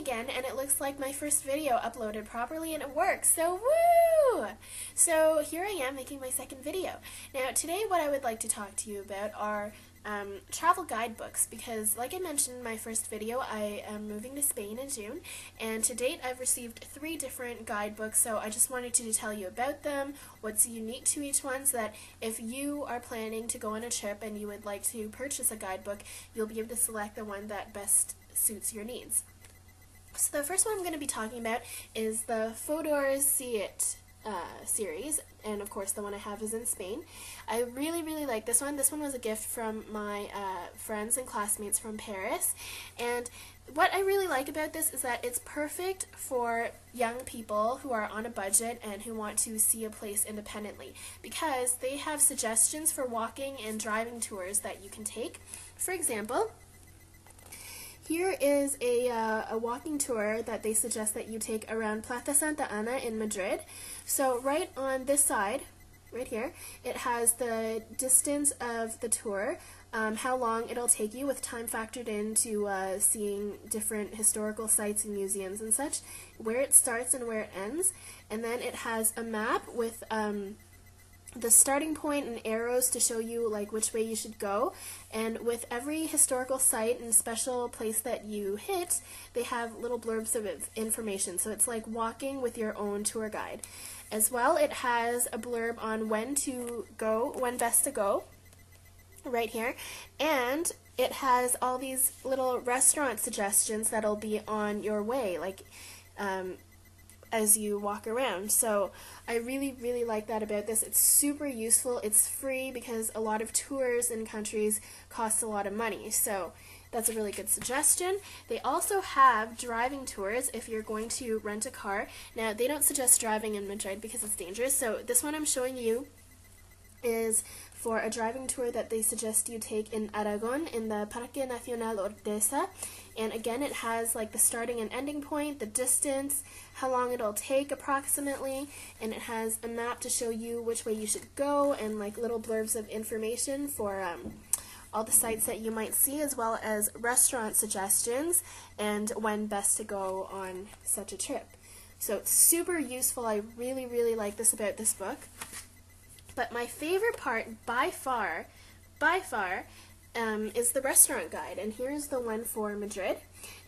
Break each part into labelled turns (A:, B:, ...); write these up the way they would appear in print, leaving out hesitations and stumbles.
A: again, and it looks like my first video uploaded properly and it works, so woo! So here I am making my second video. Now today what I would like to talk to you about are travel guidebooks, because like I mentioned in my first video, I am moving to Spain in June, and to date I've received 3 different guidebooks, so I just wanted to tell you about them, what's unique to each one, so that if you are planning to go on a trip and you would like to purchase a guidebook, you'll be able to select the one that best suits your needs. So the first one I'm going to be talking about is the Fodor See It series, and of course the one I have is in Spain. I really like this one. This one was a gift from my friends and classmates from Paris, and what I really like about this is that it's perfect for young people who are on a budget and who want to see a place independently, because they have suggestions for walking and driving tours that you can take. For example, here is a walking tour that they suggest that you take around Plaza Santa Ana in Madrid. So right on this side, right here, it has the distance of the tour, how long it'll take you with time factored into seeing different historical sites and museums and such, where it starts and where it ends, and then it has a map with the starting point and arrows to show you like which way you should go, and with every historical site and special place that you hit, they have little blurbs of information, so it's like walking with your own tour guide. As well, it has a blurb on when to go, when best to go, right here, and it has all these little restaurant suggestions that'll be on your way, like as you walk around. So I really like that about this. It's super useful. It's free because a lot of tours in countries cost a lot of money, so that's a really good suggestion. They also have driving tours if you're going to rent a car. Now, they don't suggest driving in Madrid because it's dangerous, so this one I'm showing you is for a driving tour that they suggest you take in Aragon in the Parque Nacional Ordesa, and again it has like the starting and ending point, the distance, how long it'll take approximately, and it has a map to show you which way you should go, and like little blurbs of information for all the sites that you might see, as well as restaurant suggestions and when best to go on such a trip. So it's super useful. I really like this about this book. But my favorite part by far, is the restaurant guide, and here's the one for Madrid.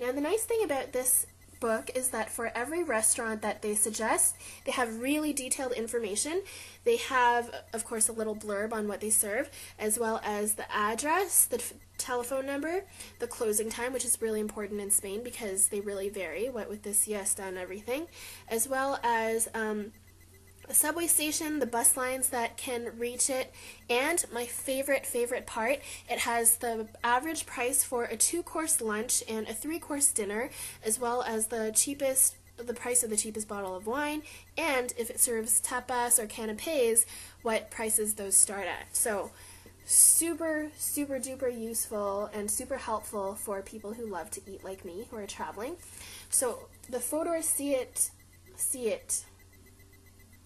A: Now the nice thing about this book is that for every restaurant that they suggest, they have really detailed information. They have, of course, a little blurb on what they serve, as well as the address, the telephone number, the closing time, which is really important in Spain because they really vary, what with the siesta and everything, as well as a subway station, the bus lines that can reach it, and my favorite part, it has the average price for a 2-course lunch and a 3-course dinner, as well as the price of the cheapest bottle of wine, and if it serves tapas or canapes, what prices those start at. So super duper useful and super helpful for people who love to eat like me, who are traveling. So the Fodor See It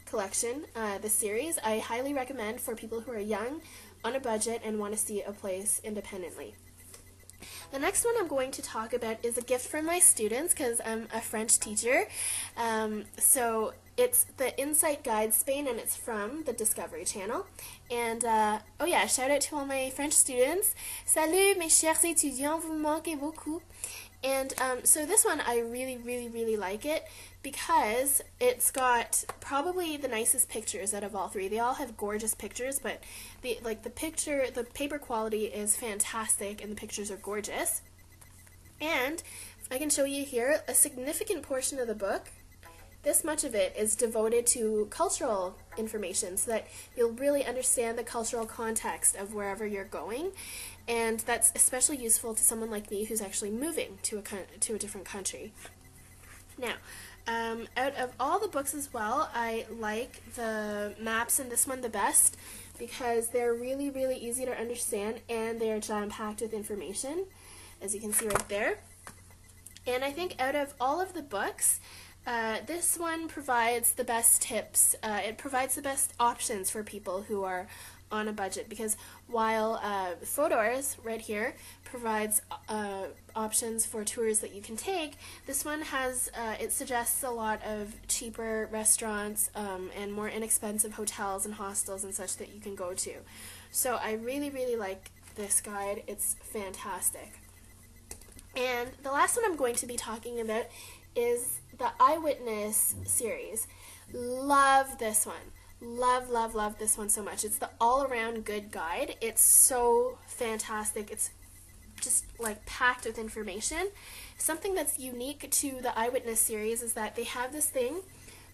A: collection, the series, I highly recommend for people who are young, on a budget, and want to see a place independently. The next one I'm going to talk about is a gift from my students, because I'm a French teacher. So it's the Insight Guide Spain, and it's from the Discovery Channel. And oh yeah, shout out to all my French students. Salut mes chers étudiants, vous manquez beaucoup. And so this one, I really like it because it's got probably the nicest pictures out of all 3. They all have gorgeous pictures, but the paper quality is fantastic and the pictures are gorgeous. And I can show you here a significant portion of the book. This much of it is devoted to cultural information so that you'll really understand the cultural context of wherever you're going, and that's especially useful to someone like me who's actually moving to a different country. Now, out of all the books as well, I like the maps in this one the best because they're really easy to understand and they're jam-packed with information, as you can see right there. And I think out of all of the books, this one provides the best tips. It provides the best options for people who are on a budget, because while Fodor's right here provides options for tours that you can take, this one has it suggests a lot of cheaper restaurants and more inexpensive hotels and hostels and such that you can go to. So I really like this guide. It's fantastic. And the last one I'm going to be talking about is the Eyewitness series. Love this one. Love this one so much. It's the all-around good guide. It's so fantastic. It's just like packed with information. Something that's unique to the Eyewitness series is that they have this thing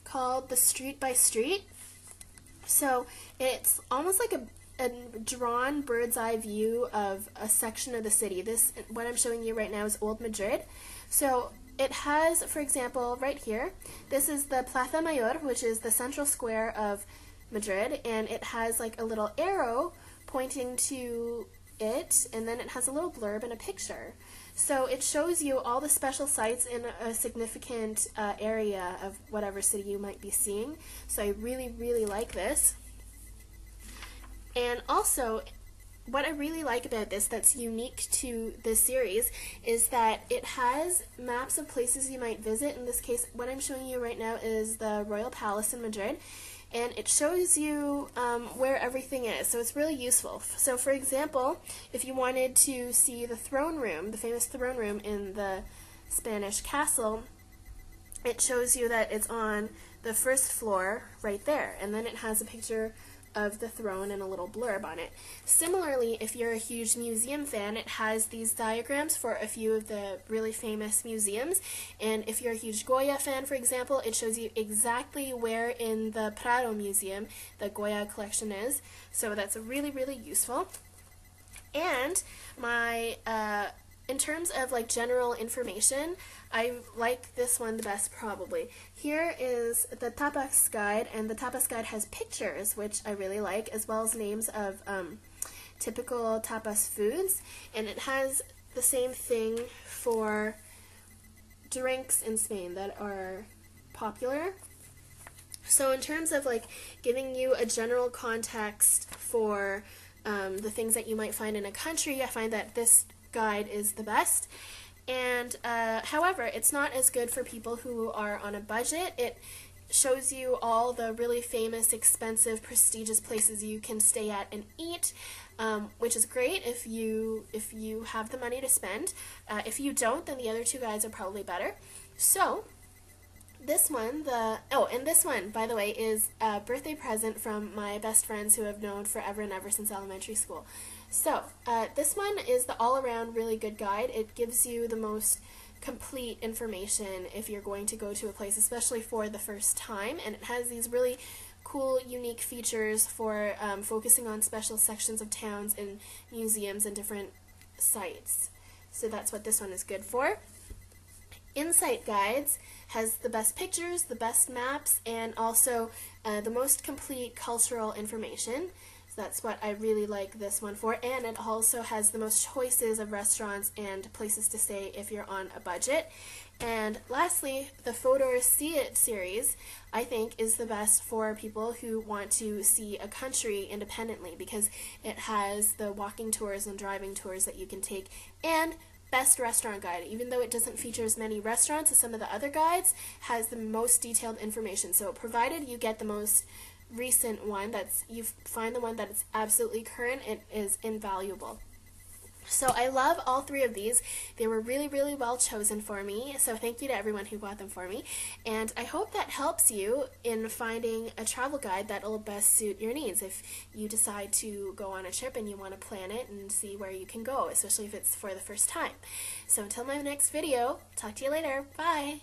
A: called the Street by Street. So it's almost like a drawn bird's eye view of a section of the city. This, what I'm showing you right now, is Old Madrid. So it has, for example, right here, this is the Plaza Mayor, which is the central square of Madrid, and it has like a little arrow pointing to it, and then it has a little blurb and a picture. So it shows you all the special sites in a significant area of whatever city you might be seeing. So I really like this. And also, what I really like about this that's unique to this series is that it has maps of places you might visit. In this case, what I'm showing you right now is the Royal Palace in Madrid, and it shows you where everything is, so it's really useful. So for example, if you wanted to see the throne room, the famous throne room in the Spanish castle, it shows you that it's on the first floor right there, and then it has a picture of the throne and a little blurb on it. Similarly, if you're a huge museum fan, it has these diagrams for a few of the really famous museums, and if you're a huge Goya fan, for example, it shows you exactly where in the Prado Museum the Goya collection is, so that's really useful. And my in terms of like general information, I like this one the best probably. Here is the Tapas Guide, and the Tapas Guide has pictures, which I really like, as well as names of typical tapas foods, and it has the same thing for drinks in Spain that are popular. So in terms of like giving you a general context for the things that you might find in a country, I find that this guide is the best. And however, it's not as good for people who are on a budget. It shows you all the really famous, expensive, prestigious places you can stay at and eat, which is great if you have the money to spend. If you don't, then the other two guides are probably better. So this one, and this one, by the way, is a birthday present from my best friends who I've known forever and ever since elementary school. So, this one is the all-around really good guide. It gives you the most complete information if you're going to go to a place, especially for the first time, and it has these really cool, unique features for focusing on special sections of towns and museums and different sites. So that's what this one is good for. Insight Guides has the best pictures, the best maps, and also the most complete cultural information. So that's what I really like this one for, and it also has the most choices of restaurants and places to stay if you're on a budget. And lastly, the Fodor's See It series, I think, is the best for people who want to see a country independently, because it has the walking tours and driving tours that you can take, and best restaurant guide. Even though it doesn't feature as many restaurants as some of the other guides, has the most detailed information. So provided you get the most recent one, you find the one that is absolutely current, it is invaluable. So I love all three of these. They were really well chosen for me, so thank you to everyone who bought them for me, and I hope that helps you in finding a travel guide that will best suit your needs if you decide to go on a trip and you want to plan it and see where you can go, especially if it's for the first time. So until my next video, talk to you later. Bye!